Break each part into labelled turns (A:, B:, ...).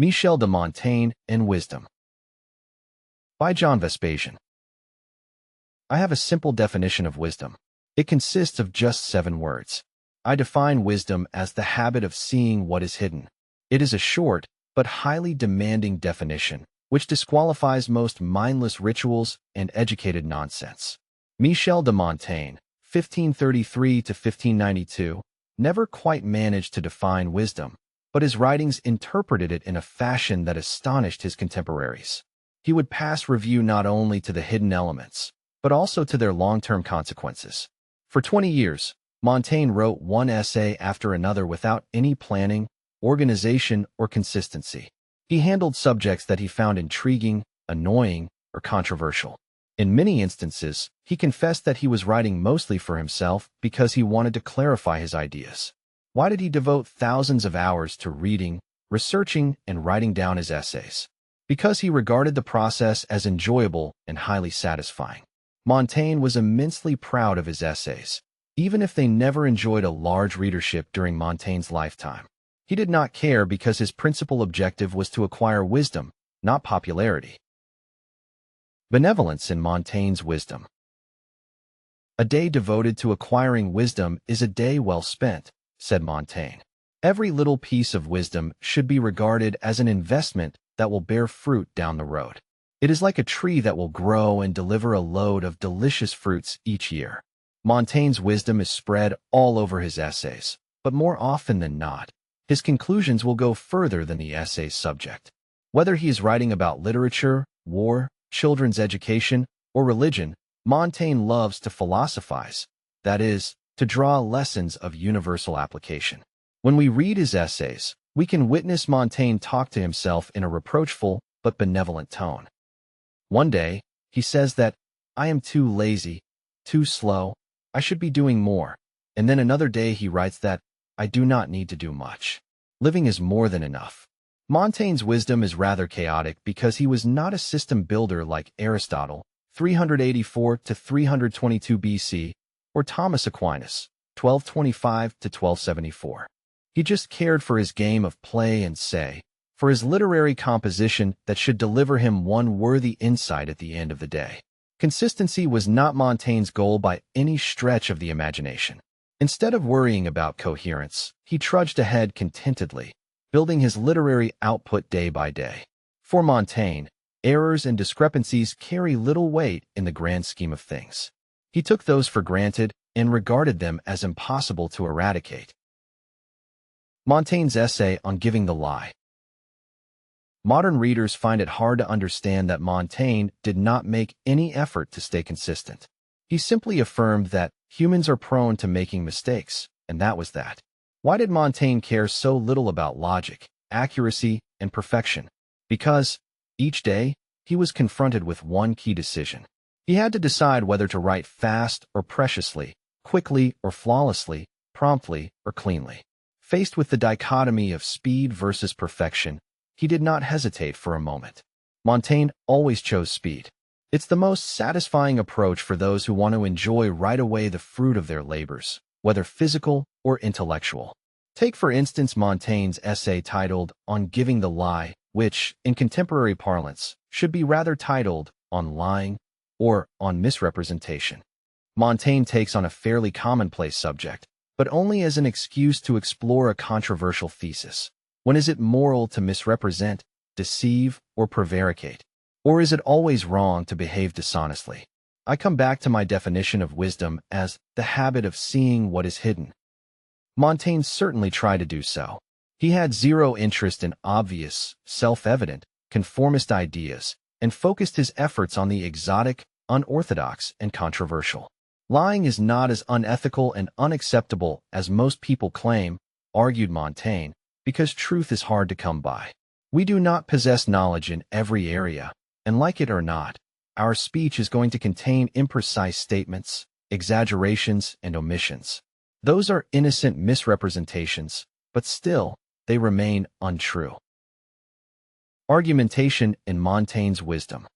A: Michel de Montaigne and Wisdom by John Vespasian. I have a simple definition of wisdom. It consists of just 7 words. I define wisdom as the habit of seeing what is hidden. It is a short but highly demanding definition, which disqualifies most mindless rituals and educated nonsense. Michel de Montaigne, 1533 to 1592, never quite managed to define wisdom, but his writings interpreted it in a fashion that astonished his contemporaries. He would pass review not only to the hidden elements, but also to their long-term consequences. For 20 years, Montaigne wrote one essay after another without any planning, organization, or consistency. He handled subjects that he found intriguing, annoying, or controversial. In many instances, he confessed that he was writing mostly for himself because he wanted to clarify his ideas. Why did he devote thousands of hours to reading, researching, and writing down his essays? Because he regarded the process as enjoyable and highly satisfying. Montaigne was immensely proud of his essays, even if they never enjoyed a large readership during Montaigne's lifetime. He did not care because his principal objective was to acquire wisdom, not popularity. Benevolence in Montaigne's wisdom. A day devoted to acquiring wisdom is a day well spent, said Montaigne. Every little piece of wisdom should be regarded as an investment that will bear fruit down the road. It is like a tree that will grow and deliver a load of delicious fruits each year. Montaigne's wisdom is spread all over his essays, but more often than not, his conclusions will go further than the essay's subject. Whether he is writing about literature, war, children's education, or religion, Montaigne loves to philosophize, that is, to draw lessons of universal application. When we read his essays, we can witness Montaigne talk to himself in a reproachful but benevolent tone. One day, he says that, "I am too lazy, too slow, I should be doing more," and then another day he writes that, "I do not need to do much. Living is more than enough." Montaigne's wisdom is rather chaotic because he was not a system builder like Aristotle, 384 to 322 BC, or Thomas Aquinas, 1225 to 1274. He just cared for his game of play and say, for his literary composition that should deliver him one worthy insight at the end of the day. Consistency was not Montaigne's goal by any stretch of the imagination. Instead of worrying about coherence, he trudged ahead contentedly, building his literary output day by day. For Montaigne, errors and discrepancies carry little weight in the grand scheme of things. He took those for granted and regarded them as impossible to eradicate. Montaigne's essay on giving the lie. Modern readers find it hard to understand that Montaigne did not make any effort to stay consistent. He simply affirmed that humans are prone to making mistakes, and that was that. Why did Montaigne care so little about logic, accuracy, and perfection? Because, each day, he was confronted with one key decision. He had to decide whether to write fast or preciously, quickly or flawlessly, promptly or cleanly. Faced with the dichotomy of speed versus perfection, he did not hesitate for a moment. Montaigne always chose speed. It's the most satisfying approach for those who want to enjoy right away the fruit of their labors, whether physical or intellectual. Take for instance Montaigne's essay titled On Giving the Lie, which, in contemporary parlance, should be rather titled On Lying or On Misrepresentation. Montaigne takes on a fairly commonplace subject, but only as an excuse to explore a controversial thesis. When is it moral to misrepresent, deceive, or prevaricate? Or is it always wrong to behave dishonestly? I come back to my definition of wisdom as the habit of seeing what is hidden. Montaigne certainly tried to do so. He had zero interest in obvious, self-evident, conformist ideas, and focused his efforts on the exotic, unorthodox, and controversial. Lying is not as unethical and unacceptable as most people claim, argued Montaigne, because truth is hard to come by. We do not possess knowledge in every area, and like it or not, our speech is going to contain imprecise statements, exaggerations, and omissions. Those are innocent misrepresentations, but still, they remain untrue. Argumentation in Montaigne's wisdom.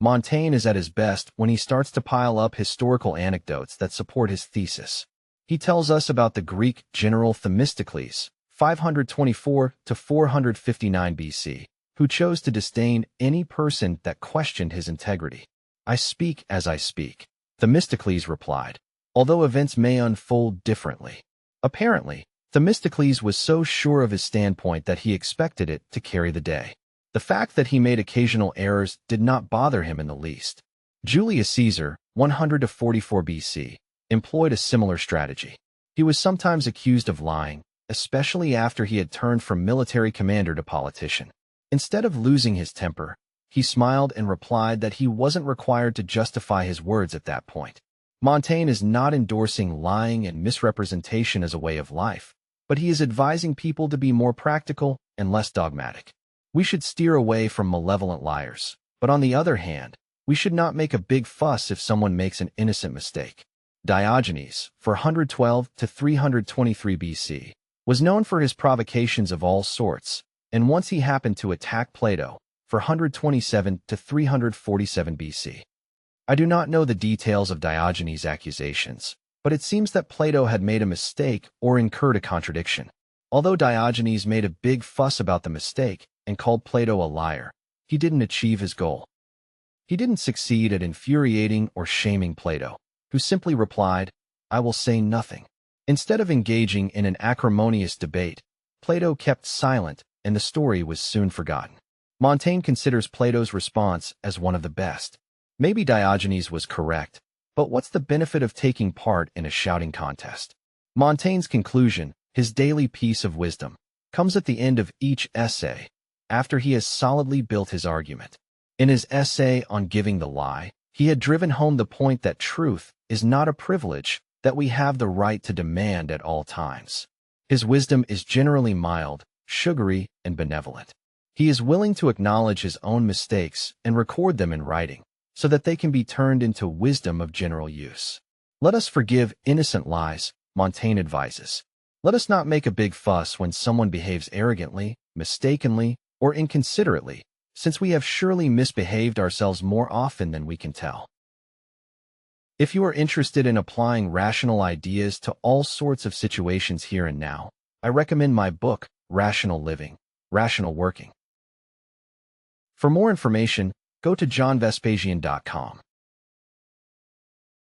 A: Montaigne is at his best when he starts to pile up historical anecdotes that support his thesis. He tells us about the Greek general Themistocles, 524 to 459 BC, who chose to disdain any person that questioned his integrity. I speak as I speak, Themistocles replied, although events may unfold differently. Apparently, Themistocles was so sure of his standpoint that he expected it to carry the day. The fact that he made occasional errors did not bother him in the least. Julius Caesar, 100 to 44 BC, employed a similar strategy. He was sometimes accused of lying, especially after he had turned from military commander to politician. Instead of losing his temper, he smiled and replied that he wasn't required to justify his words at that point. Montaigne is not endorsing lying and misrepresentation as a way of life, but he is advising people to be more practical and less dogmatic. We should steer away from malevolent liars, but on the other hand, we should not make a big fuss if someone makes an innocent mistake. Diogenes, 412 to 323 BC, was known for his provocations of all sorts, and once he happened to attack Plato, 427 to 347 BC. I do not know the details of Diogenes' accusations, but it seems that Plato had made a mistake or incurred a contradiction. Although Diogenes made a big fuss about the mistake and called Plato a liar, he didn't achieve his goal. He didn't succeed at infuriating or shaming Plato, who simply replied, "I will say nothing." Instead of engaging in an acrimonious debate, Plato kept silent and the story was soon forgotten. Montaigne considers Plato's response as one of the best. Maybe Diogenes was correct, but what's the benefit of taking part in a shouting contest? Montaigne's conclusion, his daily piece of wisdom, comes at the end of each essay, after he has solidly built his argument. In his essay on giving the lie, he had driven home the point that truth is not a privilege that we have the right to demand at all times. His wisdom is generally mild, sugary, and benevolent. He is willing to acknowledge his own mistakes and record them in writing, so that they can be turned into wisdom of general use. Let us forgive innocent lies, Montaigne advises. Let us not make a big fuss when someone behaves arrogantly, mistakenly, or inconsiderately, since we have surely misbehaved ourselves more often than we can tell. If you are interested in applying rational ideas to all sorts of situations here and now, I recommend my book, Rational Living, Rational Working. For more information, go to johnvespasian.com.